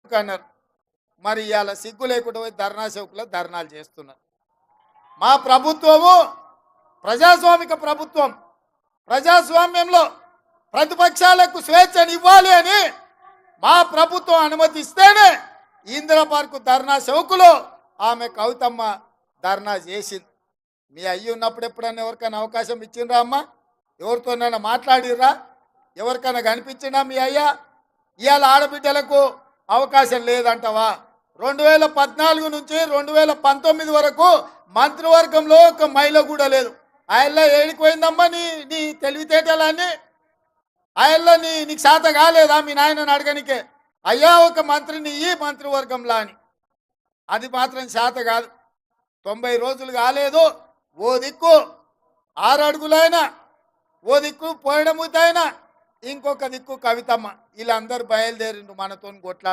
అన్నారు. మరి ఇవాళ సిగ్గు లేకుండా పోయి ధర్నా చౌక్లో ధర్నాలు చేస్తున్నారు. మా ప్రభుత్వము ప్రజాస్వామిక ప్రభుత్వం. ప్రజాస్వామ్యంలో ప్రతిపక్షాలకు స్వేచ్ఛనివ్వాలి అని మా ప్రభుత్వం అనుమతిస్తేనే ఇందిరా పార్కు ధర్నా చౌకులో ఆమె కవితమ్మ ధర్నా చేసింది. మీ అయ్యి ఉన్నప్పుడు ఎప్పుడైనా ఎవరికైనా అవకాశం ఇచ్చిండ్రా అమ్మ? ఎవరితోనైనా మాట్లాడిర్రా? ఎవరికైనా కనిపించినా మీ అయ్యా? ఇవాళ ఆడబిడ్డలకు అవకాశం లేదంటవా? 2014 నుంచి 2019 వరకు మంత్రివర్గంలో ఒక మహిళ కూడా లేదు. ఆయల్లో ఏడికి పోయిందమ్మా నీ నీ తెలివితేటలన్నీ? ఆయల్లో నీకు శాత కాలేదా మీ నాయనని అడగనికే? అయ్యా ఒక మంత్రిని ఈ మంత్రివర్గంలో అని. అది మాత్రం శాత కాదు. 90 రోజులు కాలేదు. ఓ దిక్కు 6 అడుగులైనా, ఓ దిక్కు పోయడముతైనా, ఇంకొక దిక్కు కవితమ్మ. వీళ్ళందరూ బయలుదేరిండు మనతో కొట్లాడ.